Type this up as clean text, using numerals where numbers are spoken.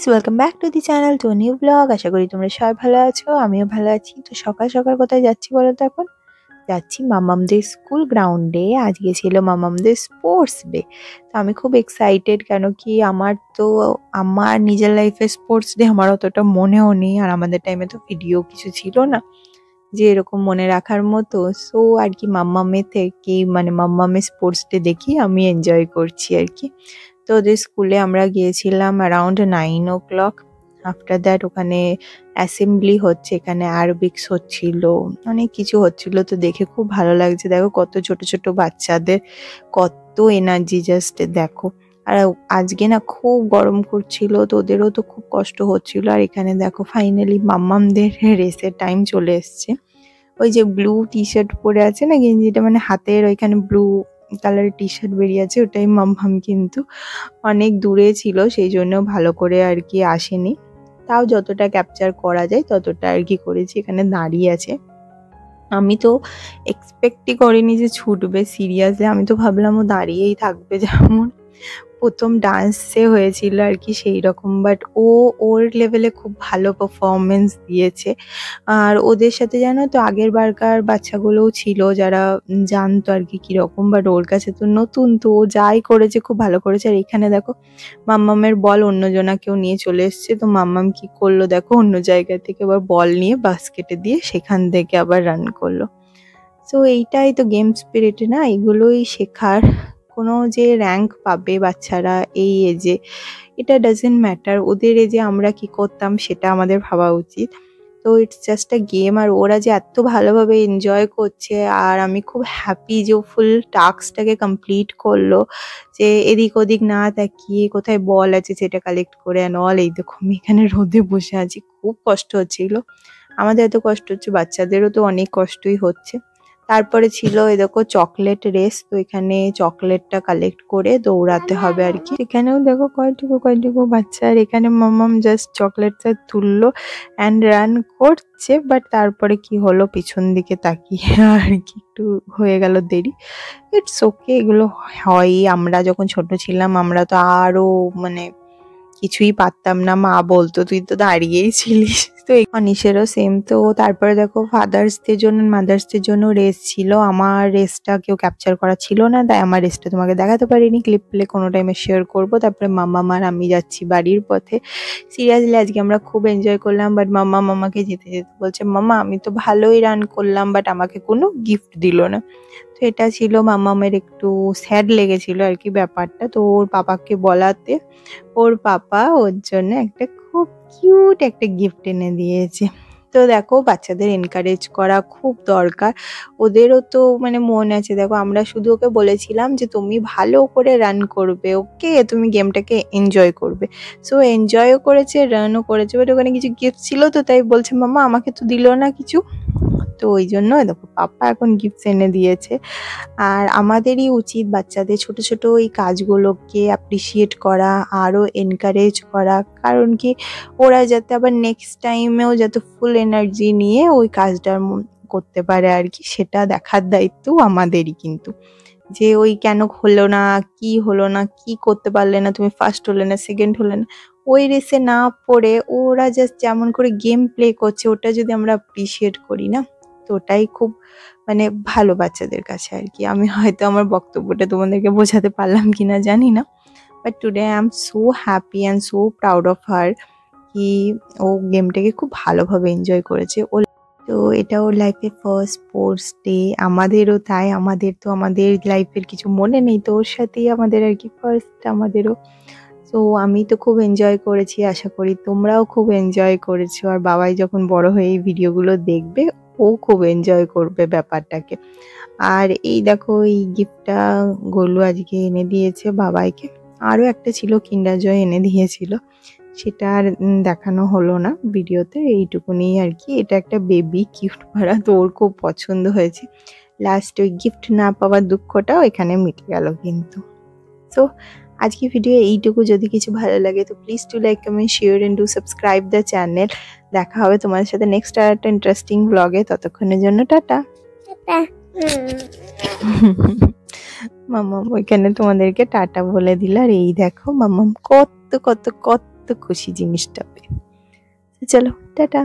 Guys, welcome back to the channel to new blog. আশা করি তোমরা সবাই ভালো আছো, আমিও ভালো আছি। তো সকাল সকাল কোথায় যাচ্ছি বলো তো? এখন যাচ্ছি মামামদের স্কুল গ্রাউন্ডে। আজকে ছিল মামামদের স্পোর্টস ডে। তো আমি খুব এক্সাইটেড, কেন কি আমার নিজের লাইফে স্পোর্টস ডে আমার অতটা মনেও নেই, আর আমাদের টাইমে তো ভিডিও কিছু ছিল না যে এরকম মনে রাখার মতো। সো আর কি মাম্মামের থেকে মাম্মামের স্পোর্টস ডে দেখি আমি এনজয় করছি আর কি। তো ওদের স্কুলে আমরা গিয়েছিলাম অ্যারাউন্ড 9 o'clock। আফটার দ্যাট ওখানে অ্যাসেম্বলি হচ্ছে, এখানে আরবিক্স হচ্ছিল, অনেক কিছু হচ্ছিল। তো দেখে খুব ভালো লাগছে। দেখো কত ছোট ছোট বাচ্চাদের কত এনার্জি, জাস্ট দেখো। আর আজকে না খুব গরম করছিল, তো ওদেরও তো খুব কষ্ট হচ্ছিল। আর এখানে দেখো ফাইনালি মাম্মামদের রেসের টাইম চলে এসছে। ওই যে ব্লু টি শার্ট পরে আছে না, গেঞ্জিটা হাতের ওইখানে ব্লু কালারের টি শার্ট বেরিয়ে আছে, ওটাই মাম্মাম। কিন্তু অনেক দূরে ছিল, সেই জন্য ভালো করে আর কি আসেনি। তাও যতটা ক্যাপচার করা যায় ততটা আর কি করেছি। এখানে দাঁড়িয়ে আছে, আমি তো এক্সপেক্টই করিনি যে ছুটবে। সিরিয়াসলি আমি তো ভাবলাম ও দাঁড়িয়েই থাকবে, যেমন প্রথম ডান্সে হয়েছিল আর কি সেই রকম। বাট ওর লেভেলে খুব ভালো পারফরমেন্স দিয়েছে। আর ওদের সাথে জানো তো আগের বারকার বাচ্চাগুলোও ছিল যারা জানতো আর কি কিরকম, বাট ওর কাছে তো নতুন, তো ও যাই করেছে খুব ভালো করেছে। আর এখানে দেখো মাম্মামের বল অন্যজনাকেও নিয়ে চলে এসছে। তো মাম্মাম কি করলো দেখো, অন্য জায়গা থেকে আবার বল নিয়ে বাস্কেটে দিয়ে সেখান থেকে আবার রান করলো। সো এইটাই তো গেম স্পিরিট না, এগুলোই শেখার। কোনো যে র্যাঙ্ক পাবে বাচ্চারা এই এজে, এটা ডাজেন্ট ম্যাটার। ওদের এজে আমরা কি করতাম সেটা আমাদের ভাবা উচিত। তো ইটস জাস্ট আ গেম, আর ওরা যে এত ভালোভাবে এনজয় করছে, আর আমি খুব হ্যাপি যে ও ফুল টাস্কটাকে কমপ্লিট করলো। যে এদিক ওদিক না তাকিয়ে কোথায় বল আছে সেটা কালেক্ট করে অ্যান্ড অল। এই দেখো আমি এখানে রোদে বসে আছি, খুব কষ্ট হচ্ছিল। আমাদের এত কষ্ট হচ্ছে, বাচ্চাদেরও তো অনেক কষ্টই হচ্ছে। তারপরে ছিল এই দেখো চকলেট রেস। তো এখানে চকলেটটা কালেক্ট করে দৌড়াতে হবে আর কি। এখানেও দেখো কয়টুকু বাচ্চা, আর এখানে মামাম জাস্ট চকলেটটা তুললো অ্যান্ড রান করছে। বাট তারপরে কি হলো, পিছন দিকে তাকিয়ে আর কি একটু হয়ে গেল দেরি। ইটস ওকে, এগুলো হয়। আমরা যখন ছোট ছিলাম আমরা তো আরো কিছুই পারতাম না। মা বলতো তুই তো দাঁড়িয়েই ছিলিস। তো অনিশেরও সেম। তো তারপরে দেখো ফাদার্স ডে জন্য মাদার্স ডে জন্য রেস ছিল। আমার রেসটা কেউ ক্যাপচার করা ছিল না, তাই আমার রেসটা তোমাকে দেখাতে পারিনি। ক্লিপ প্লে কোনো টাইমে শেয়ার করবো। তারপরে মাম্মা আর আমি যাচ্ছি বাড়ির পথে। সিরিয়াসলি আজকে আমরা খুব এনজয় করলাম। বাট মামাকে যেতে যেতে বলছে, মামা আমি তো ভালোই রান করলাম, বাট আমাকে কোনো গিফট দিল না। তো এটা ছিল মামামের একটু স্যাড লেগেছিল আর কি ব্যাপারটা। তো ওর পাপাকে বলাতে ওর পাপা ওর জন্য একটা খুব কিউট একটা গিফট এনে দিয়েছে। তো দেখো বাচ্চাদের এনকারেজ করা খুব দরকার। ওদেরও তো মন আছে। দেখো আমরা শুধু ওকে বলেছিলাম যে তুমি ভালো করে রান করবে, ওকে তুমি গেমটাকে এনজয় করবে। সো এনজয়ও করেছে, রানও করেছে। বাট ওখানে কিছু গিফট ছিল, তো তাই বলছে মামা আমাকে তো দিল না কিছু। তো ওই জন্য দেখো পাপা এখন গিফট এনে দিয়েছে। আর আমাদেরই উচিত বাচ্চাদের ছোট ছোট এই কাজগুলোকে অ্যাপ্রিসিয়েট করা, আরও এনকারেজ করা। কারণ কি ওরা যাতে আবার নেক্সট টাইমেও যাতে ফুল এনার্জি নিয়ে ওই কাজটার করতে পারে আর কি, সেটা দেখার দায়িত্ব আমাদেরই। কিন্তু যে ওই কেন হলো না, কি করতে পারলে না, তুমি ফার্স্ট হলে না, সেকেন্ড হলে না, ওই রেসে না পড়ে ওরা জাস্ট যেমন করে গেম প্লে করছে ওটা যদি আমরা অ্যাপ্রিসিয়েট করি না, তো ওটাই খুব ভালো বাচ্চাদের কাছে আর কি। আমি হয়তো আমার বক্তব্যটা তোমাদেরকে বোঝাতে পারলাম কিনা জানি না, but today I am so happy and so proud of her কি ও গেমটাকে খুব ভালোভাবে এনজয় করেছে। তো এটা ওর লাইফে ফার্স্ট স্পোর্টস ডে, আমাদেরও তাই। আমাদের লাইফের কিছু মনে নেই, তো ওর সাথেই আমাদের আর কি ফার্স্ট আমাদেরও। তো আমি তো খুব এনজয় করেছি, আশা করি তোমরাও খুব এনজয় করেছো। আর বাবাই যখন বড় হয়ে এই ভিডিওগুলো দেখবে ও খুব এনজয় করবে ব্যাপারটাকে। আর এই দেখো এই গিফটটা গোলু আজকে এনে দিয়েছে বাবাইকে। আরও একটা ছিল কিন্ডার জয় এনে দিয়েছিল, সেটা আর দেখানো হলো না ভিডিওতে। এইটুকুনি আর কি। এটা একটা বেবি গিফট ভরা, তো ওর খুব পছন্দ হয়েছে। লাস্ট ওই গিফট না পাওয়ার দুঃখটাও এখানে মিটে গেল কিন্তু। সো আজকে ভিডিও এইটুকু। যদি কিছু ভালো লাগে তো please to like, comment, share and do subscribe the channel. দেখা হবে তোমাদের সাথে নেক্সট আর একটা ইন্টারেস্টিং ব্লগে। ততক্ষণের জন্য টাটা। মামাম ওইখানে তোমাদেরকে টাটা বলে দিল। আর এই দেখো মামাম কত কত কত এত খুশি জিনিসটা পেয়ে। তো চলো টাটা।